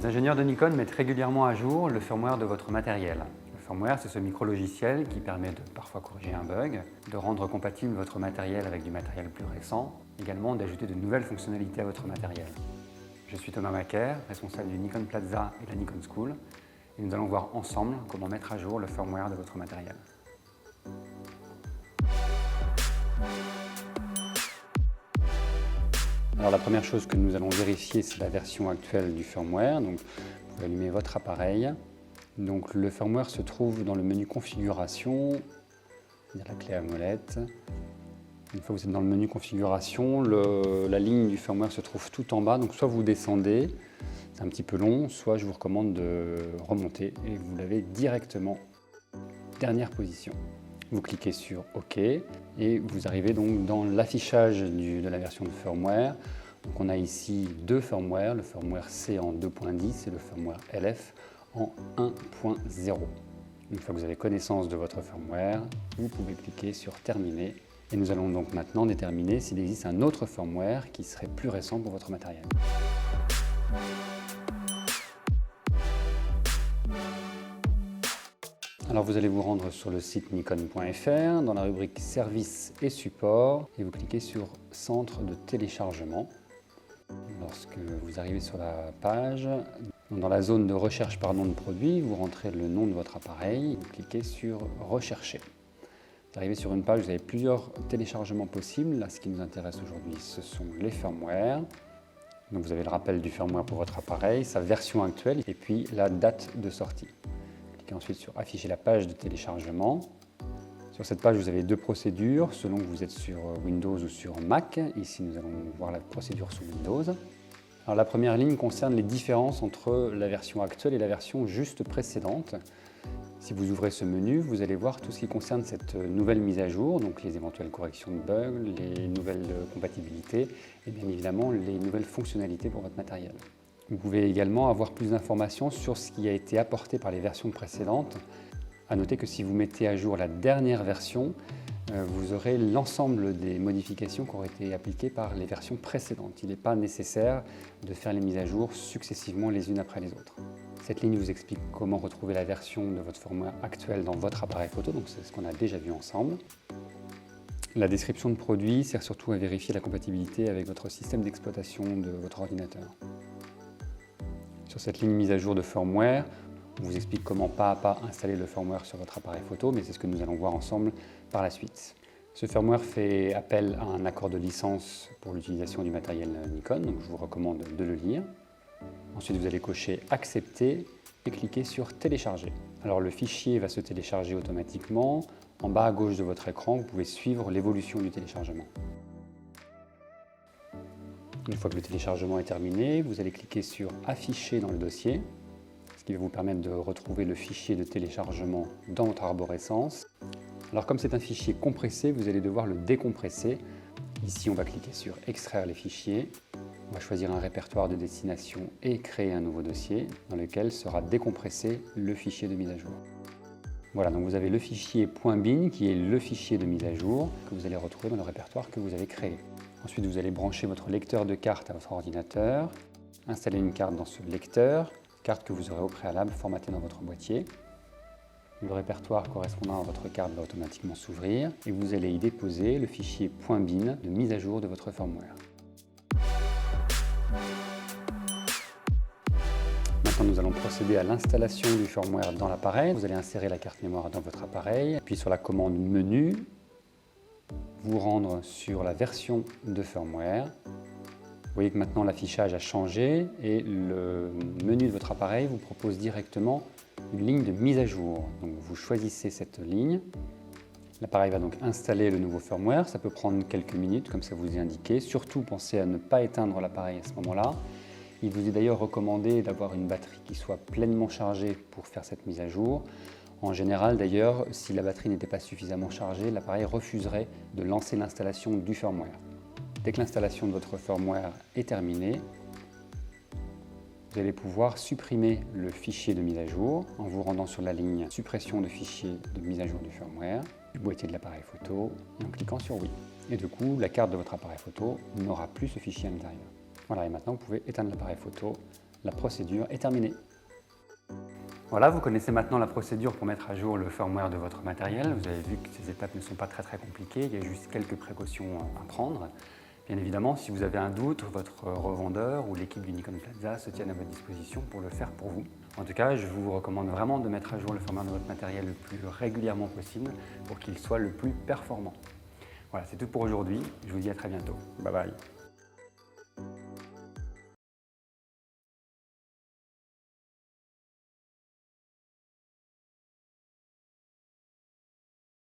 Les ingénieurs de Nikon mettent régulièrement à jour le firmware de votre matériel. Le firmware, c'est ce micro-logiciel qui permet de parfois corriger un bug, de rendre compatible votre matériel avec du matériel plus récent, également d'ajouter de nouvelles fonctionnalités à votre matériel. Je suis Thomas Macaire, responsable du Nikon Plaza et de la Nikon School, et nous allons voir ensemble comment mettre à jour le firmware de votre matériel. Alors la première chose que nous allons vérifier, c'est la version actuelle du firmware. Donc, vous pouvez allumer votre appareil. Donc, le firmware se trouve dans le menu configuration, c'est-à-dire la clé à molette. Une fois que vous êtes dans le menu configuration, la ligne du firmware se trouve tout en bas. Donc soit vous descendez, c'est un petit peu long, soit je vous recommande de remonter et vous l'avez directement dernière position. Vous cliquez sur OK et vous arrivez donc dans l'affichage de la version de firmware. Donc on a ici deux firmware, le firmware C en 2.10 et le firmware LF en 1.0. Une fois que vous avez connaissance de votre firmware, vous pouvez cliquer sur Terminer. Et nous allons donc maintenant déterminer s'il existe un autre firmware qui serait plus récent pour votre matériel. Alors vous allez vous rendre sur le site nikon.fr, dans la rubrique Services et Support, et vous cliquez sur Centre de téléchargement. Lorsque vous arrivez sur la page, dans la zone de recherche par nom de produit, vous rentrez le nom de votre appareil, vous cliquez sur Rechercher. Vous arrivez sur une page où vous avez plusieurs téléchargements possibles. Là, ce qui nous intéresse aujourd'hui, ce sont les firmware. Donc vous avez le rappel du firmware pour votre appareil, sa version actuelle et puis la date de sortie. Cliquez ensuite sur Afficher la page de téléchargement. Sur cette page, vous avez deux procédures selon que vous êtes sur Windows ou sur Mac. Ici, nous allons voir la procédure sous Windows. Alors, la première ligne concerne les différences entre la version actuelle et la version juste précédente. Si vous ouvrez ce menu, vous allez voir tout ce qui concerne cette nouvelle mise à jour, donc les éventuelles corrections de bugs, les nouvelles compatibilités et bien évidemment les nouvelles fonctionnalités pour votre matériel. Vous pouvez également avoir plus d'informations sur ce qui a été apporté par les versions précédentes. À noter que si vous mettez à jour la dernière version, vous aurez l'ensemble des modifications qui auraient été appliquées par les versions précédentes. Il n'est pas nécessaire de faire les mises à jour successivement les unes après les autres. Cette ligne vous explique comment retrouver la version de votre firmware actuelle dans votre appareil photo, donc c'est ce qu'on a déjà vu ensemble. La description de produit sert surtout à vérifier la compatibilité avec votre système d'exploitation de votre ordinateur. Sur cette ligne mise à jour de firmware, on vous explique comment pas à pas installer le firmware sur votre appareil photo, mais c'est ce que nous allons voir ensemble par la suite. Ce firmware fait appel à un accord de licence pour l'utilisation du matériel Nikon, donc je vous recommande de le lire. Ensuite, vous allez cocher « Accepter » et cliquer sur « Télécharger ». Alors, le fichier va se télécharger automatiquement. En bas à gauche de votre écran, vous pouvez suivre l'évolution du téléchargement. Une fois que le téléchargement est terminé, vous allez cliquer sur « Afficher » dans le dossier, ce qui va vous permettre de retrouver le fichier de téléchargement dans votre arborescence. Alors, comme c'est un fichier compressé, vous allez devoir le décompresser. Ici, on va cliquer sur « Extraire les fichiers ». On va choisir un répertoire de destination et créer un nouveau dossier dans lequel sera décompressé le fichier de mise à jour. Voilà, donc vous avez le fichier .bin qui est le fichier de mise à jour que vous allez retrouver dans le répertoire que vous avez créé. Ensuite, vous allez brancher votre lecteur de carte à votre ordinateur, installer une carte dans ce lecteur, carte que vous aurez au préalable formatée dans votre boîtier. Le répertoire correspondant à votre carte va automatiquement s'ouvrir et vous allez y déposer le fichier .bin de mise à jour de votre firmware. Maintenant, nous allons procéder à l'installation du firmware dans l'appareil. Vous allez insérer la carte mémoire dans votre appareil, puis sur la commande Menu, vous rendre sur la version de firmware. Vous voyez que maintenant l'affichage a changé et le menu de votre appareil vous propose directement une ligne de mise à jour. Donc vous choisissez cette ligne. L'appareil va donc installer le nouveau firmware. Ça peut prendre quelques minutes, comme ça vous est indiqué. Surtout, pensez à ne pas éteindre l'appareil à ce moment-là. Il vous est d'ailleurs recommandé d'avoir une batterie qui soit pleinement chargée pour faire cette mise à jour. En général d'ailleurs, si la batterie n'était pas suffisamment chargée, l'appareil refuserait de lancer l'installation du firmware. Dès que l'installation de votre firmware est terminée, vous allez pouvoir supprimer le fichier de mise à jour en vous rendant sur la ligne Suppression de fichier de mise à jour du firmware, du boîtier de l'appareil photo et en cliquant sur Oui. Et du coup, la carte de votre appareil photo n'aura plus ce fichier à l'intérieur. Voilà, et maintenant vous pouvez éteindre l'appareil photo La procédure est terminée. Voilà, vous connaissez maintenant la procédure pour mettre à jour le firmware de votre matériel. Vous avez vu que ces étapes ne sont pas très compliquées, il y a juste quelques précautions à prendre. Bien évidemment, si vous avez un doute, votre revendeur ou l'équipe du Nikon Plaza se tiennent à votre disposition pour le faire pour vous. En tout cas, je vous recommande vraiment de mettre à jour le firmware de votre matériel le plus régulièrement possible pour qu'il soit le plus performant. Voilà, c'est tout pour aujourd'hui. Je vous dis à très bientôt. Bye bye.